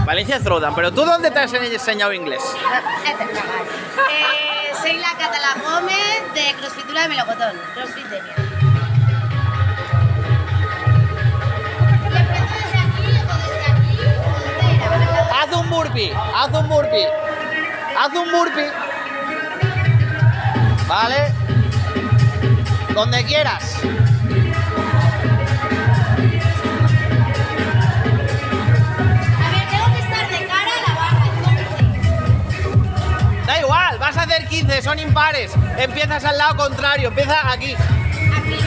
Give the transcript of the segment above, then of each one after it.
Valencia Throwdown, pero ¿tú dónde te has enseñado inglés? Soy la Català Gómez de Crossfitura de Melocotón, Crossfit Denia. ¿Y empiezo desde aquí o desde aquí o dónde era? Haz un burpee, haz un burpee. Haz un burpee. Vale. Donde quieras. Da igual, vas a hacer 15, son impares. Empiezas al lado contrario, empieza aquí. Aquí.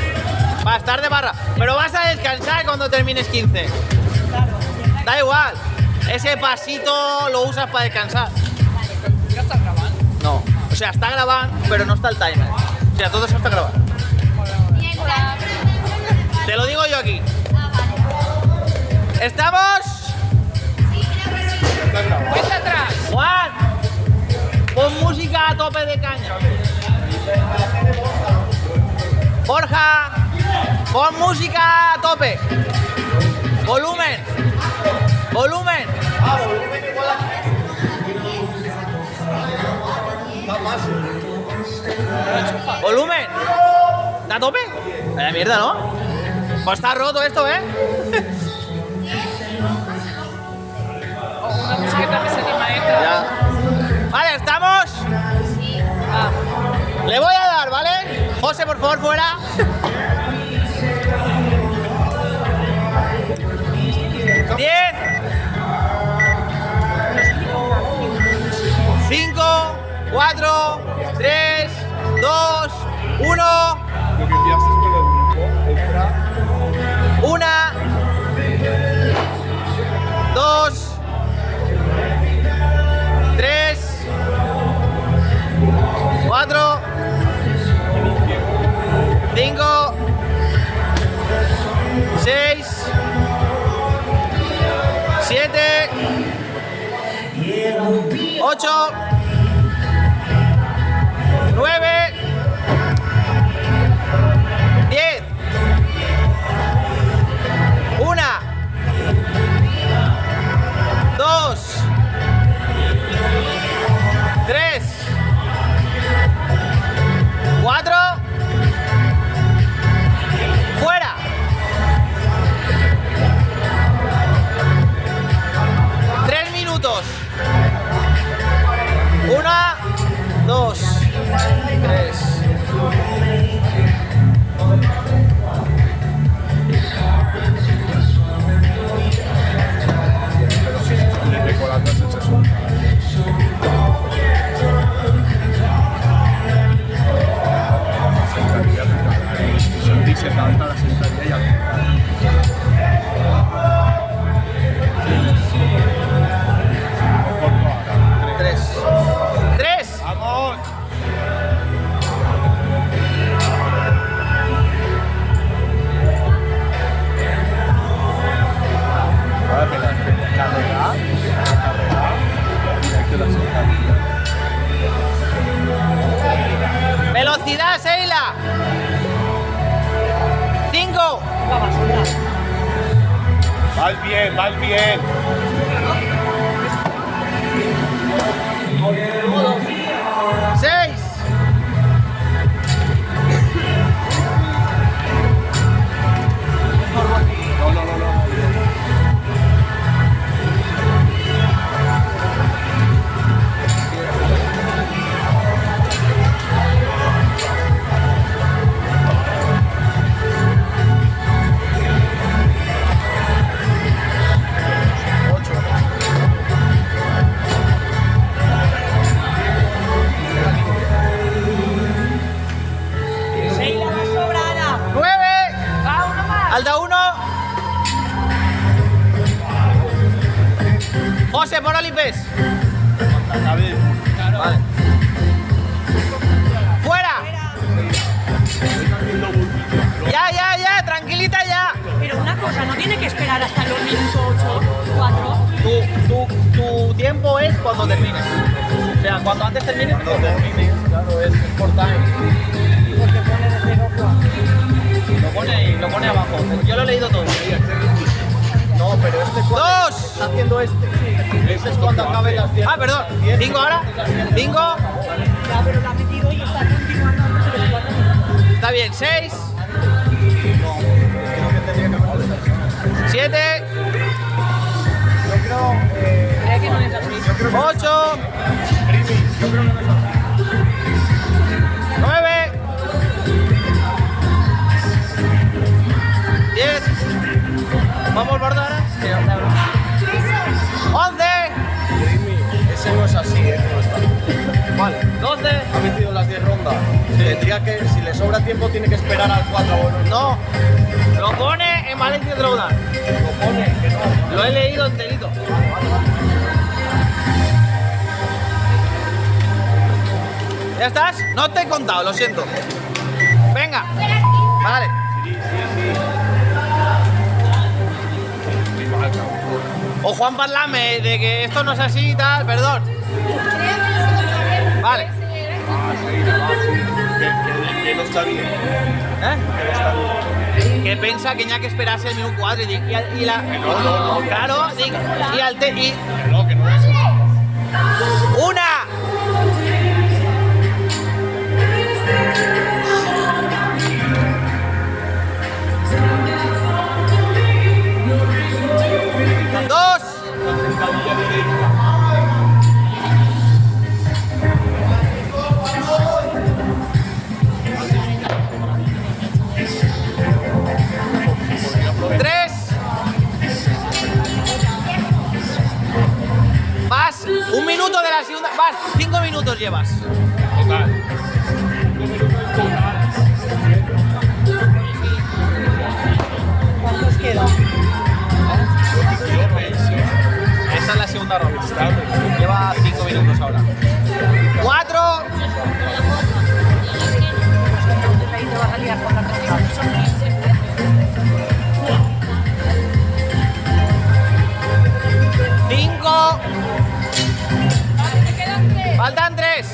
Va a estar de barra. Pero vas a descansar cuando termines 15. Da igual. Ese pasito lo usas para descansar. ¿Ya estás grabando? No. O sea, está grabando, pero no está el timer. O sea, todo eso está grabado. Bien, claro. Te lo digo yo aquí. Ah, vale. ¿Estamos? Sí, creo que sí. Cuenta atrás. Juan, pon música a tope de caña. Borja, pon música a tope. Volumen. Volumen. Volumen. ¿A tope? Vaya mierda, ¿no? Pues está roto esto, ¿eh? Una musiqueta que se anima extra. Ya. Vale, ¿estamos? Sí. Le voy a dar, ¿vale? José, por favor, fuera. 10, 5, 4, 3, 2, 1. Lo que enviaste con el grupo extra. 1, 2, 3, 4, 5, 6, 7, 8, 9, 10. 1, 2, 3, 4, fuera. 3 minutos. 1, 2, 3. De colatas hechas un. Sentaría y se salta la sentaría y al. Tres. ¡Tres! ¡Vamos! Ahora carrera, y la sentadilla. ¡Velocidad, Seila! 5, Vas bien, vas bien. 6, 9, Alda 1. José, por Olimpes. Vale. ¡Fuera! Ya, tranquilita ya. Pero una cosa, no tiene que esperar hasta los minutos 8, 4. Tu tiempo es cuando termines. O sea, cuando antes termines, cuando termines. Claro, es importante. Porque pone de 0 4. Lo pone abajo. Yo lo he leído todo. No, pero este cuadro está haciendo este. Ese es cuando acaben las 10. Ah, perdón. 5 ahora. 5. Ya, pero la ha metido y está continuando antes de los 4 minutos. Está bien. 6. Creo que tendría que haber 7. Yo creo. Creo que no es así. 8. 9. 10. ¿Vamos por ahora? 11. Ese no es así, no está. Vale. 12. Ha metido las 10 rondas. Tendría que, si le sobra tiempo, tiene que esperar al 4 o no. No. Lo pone en Valencia Drawdown. Lo pone, que no. Lo he leído enterito. ¿Ya estás? No te he contado, lo siento. Venga. Vale. O Juan Parlame de que esto no es así y tal, perdón. Vale. Que no está bien. ¿Eh? Que pensa que ya que esperarse el minuto 4 y la. Claro, y al te. Y. No, que no es. ¡Una! ¡Dos! ¡Tres! Vas, 1 minuto de la segunda. Vas, 5 minutos llevas. Total. ¿Cuántos quedan? Esa es la segunda ronda. Lleva 5 minutos ahora. 4. Entonces ahí te vas a liar con la tercera. 5. Faltan 3.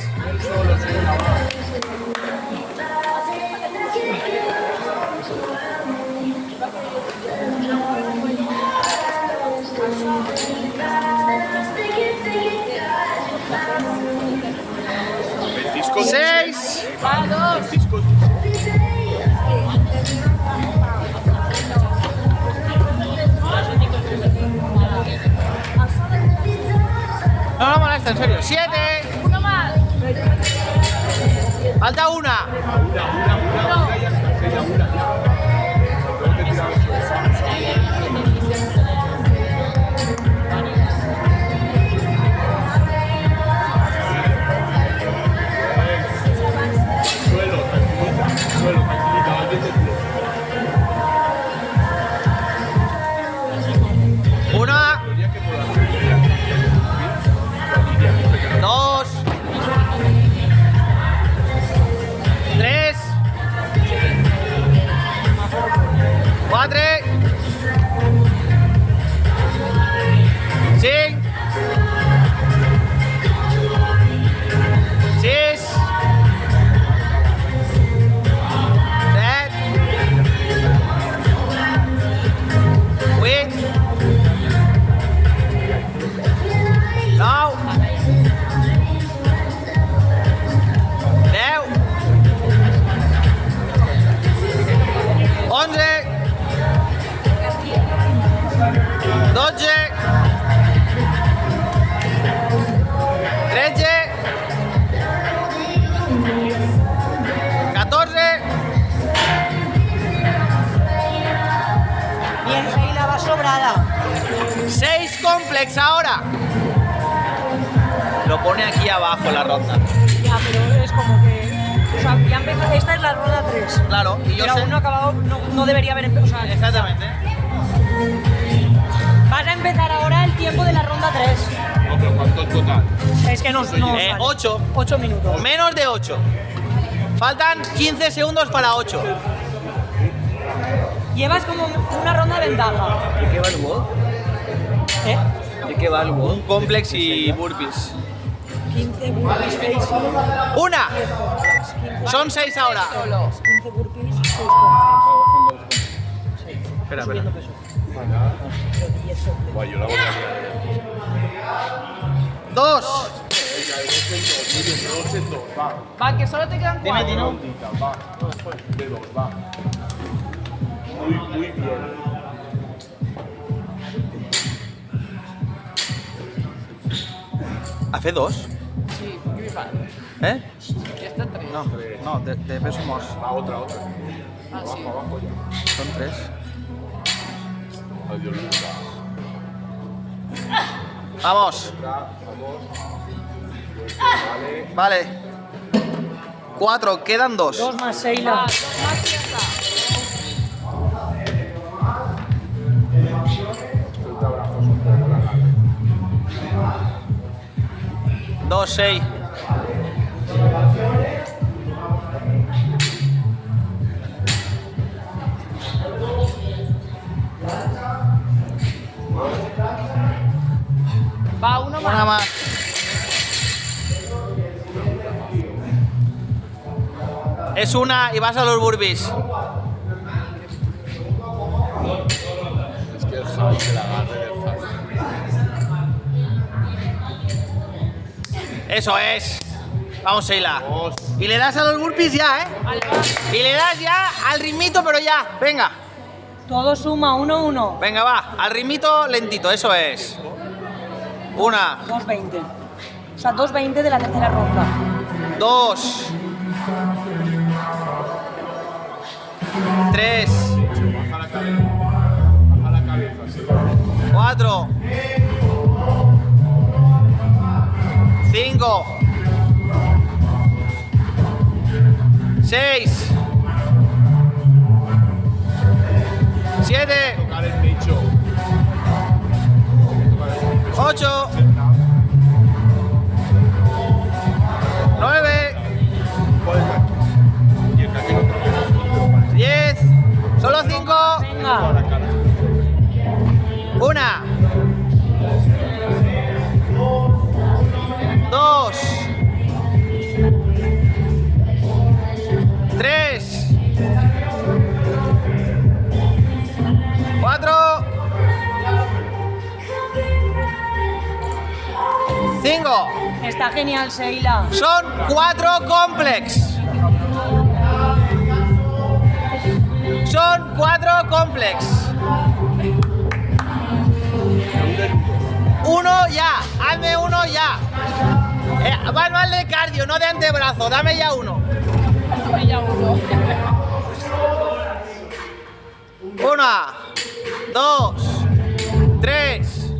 Ventisco. 6. Ventisco. No molesta, en serio. 7. Uno más. Falta una. Suelo, tranquilita, Una. 2. 3. 4. 5. 6. 7. 8. 9. 10. 11. 12. 13. 14. Bien, ahí la va sobrada. 6 complex ahora. Lo pone aquí abajo la ronda. Ya, pero es como que. O sea, ya empezó. Esta es la ronda 3. Claro, y yo Pero sé. aún no ha acabado, no debería haber empezado. O sea, Exactamente. vas a empezar ahora el tiempo de la ronda 3. No, pero ¿cuánto en total? Es que no. 8. 8 minutos. Menos de 8. Faltan 15 segundos para 8. Llevas como una ronda de ventaja. ¿De qué va el WOD? ¿Eh? ¿De qué va el WOD? Un complex y burpees. 15 burpees facing. ¡Una! Son 6 ahora. 15 burpees, 6 Espera, subiendo peso. Guay, yo la voy a liar. dos en dos, va. Va, que solo te quedan Dime, 4. Tino. Rondita, va. De dos, va. Muy bien. ¿Hace 2? Sí, que va. ¿Eh? Ya está 3. No, de peso más. Va, otra. Ah, sí. Abajo ya. Son 3. Adiós, Lucas. Vamos. Vamos. Vale. Vale. 4, quedan 2. 2 más Sheila. Va, 2 más y ya está. Suelta brazos un poco la gana. 2, 6. Va, uno más. Una más. Es una y vas a los burpees. Es que el Javi se la agarre del Javi. Eso es. Vamos, Sheila. Vamos. Y le das a los burpees ya, ¿eh? Vale, va. Y le das ya al ritmito, pero ya. Venga. Todo suma 1-1. Venga, va. Al ritmito lentito, eso es. Una, 2-20. O sea, 2-20 de la tercera ronda. 2, 3, Baja la cabeza. Baja la cabeza, sí. 4, 5, 6, 7, Tocar el pecho. 8, 9, Y el caque no toca. 10, solo 5, Venga. La cara. 1, 2, 3, 4, 5. Está genial, Sheila. Son 4 complex. Son 4 complex. Uno ya. Hazme uno ya. Vas mal de cardio, no de antebrazo. Dame ya uno. Ya uno. 1, 2, 3,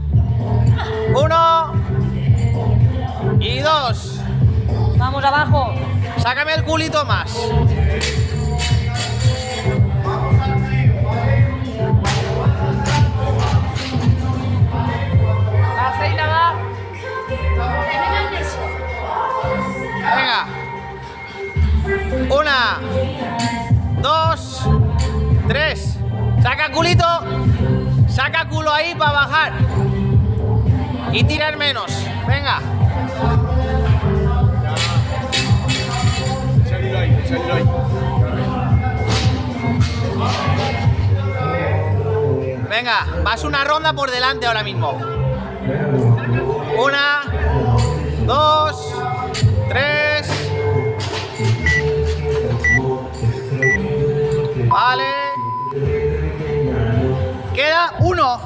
1 y 2. Vamos abajo. Sácame el culito más. Va, Sheila, va. Venga. 1, 2, 3. Saca culito. Saca culo ahí para bajar. Y tirar menos. Venga. Salido ahí, salido ahí. Venga. Vas una ronda por delante ahora mismo. 1, 2, 3. Vale. Queda 1.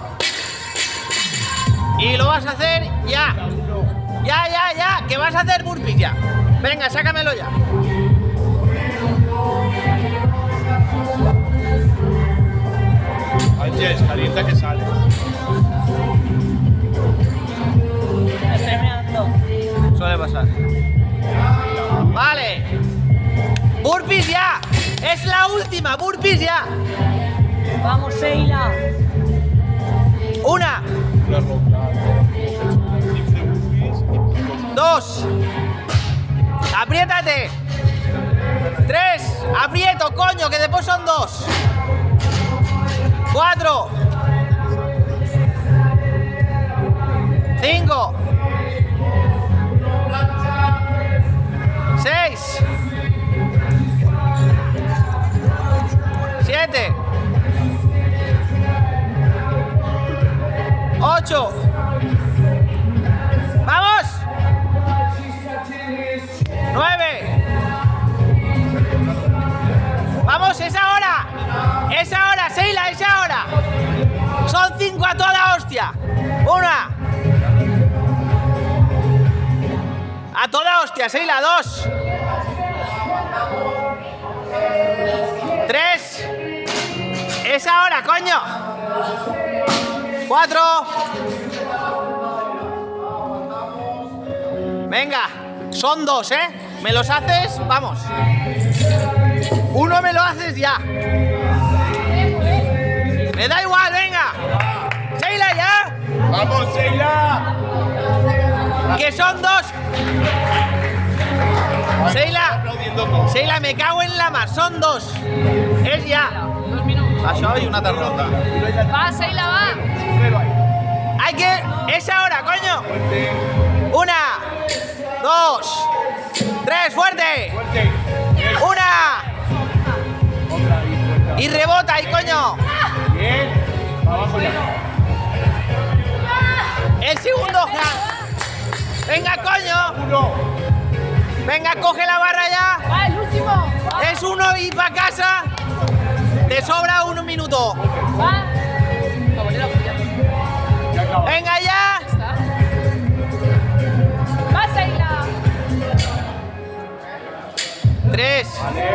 Y lo vas a hacer ya. Ya. Que vas a hacer burpees ya. Venga, sácamelo ya. Ángeles, calienta que sales. Estoy meando. Suele pasar. Vale. Burpees ya. Es la última. Burpees ya. Vamos, Sheila. 1, Una ronda. 15 burpees y 2. Apriétate. 3. Aprieto, coño, que después son 2. 4. 5. 6. 7. 8. ¡Vamos! Vamos, es ahora. Es ahora, Seila, es ahora. Son 5 a toda hostia. 1. A toda hostia, Seila, 2. 3. Es ahora, coño. 4. Venga, son 2, ¿eh? ¿Me los haces? Vamos. 1 me lo haces ya. Me da igual, venga. Seila, ya. ¡Vamos, Seila! Que son 2. Seila. Aplaudiendo todo. Seila, me cago en la mar. Son 2. Es ya. 2 minutos. Això y una tarrota. Va, Seila, va. Hay que... Es ahora, coño. 1, 2, 3, fuerte. 1. Y rebota ahí, coño. Bien. Abajo ya. El segundo. Venga, coño. 1. Venga, coge la barra ya. Va, el último. Va. Es 1 y para casa. Te sobra 1 minuto. Va. La bolera fría. Ya acaba. Venga ya. Está. Va, Seila. 3. Vale.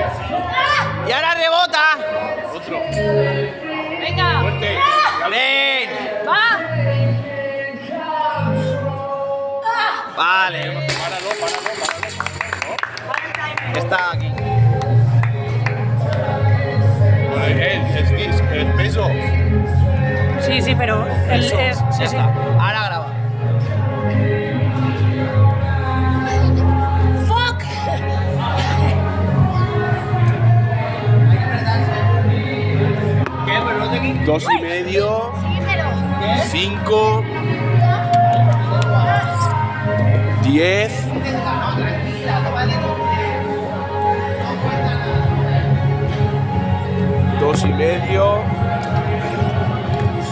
Y ahora rebota. Otro. Venga. Fuerte. Ven. Va. Vale. Páralo. Está aquí. El peso. Sí, sí, pero el, Eso, sí, ya sí. está. Ahora graba. ¡Fuck! ¿Qué? ¿Reloj de aquí? 2,5. Síguemelo. 5. 10. 2,5.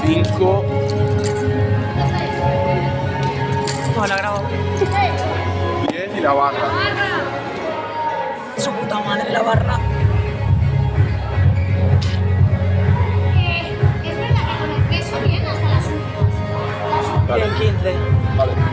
5. No, la grabo. 10 y la barra. Su puta madre, la barra. Es verdad que con el peso bien hasta las últimas. Dale. En 15. Vale.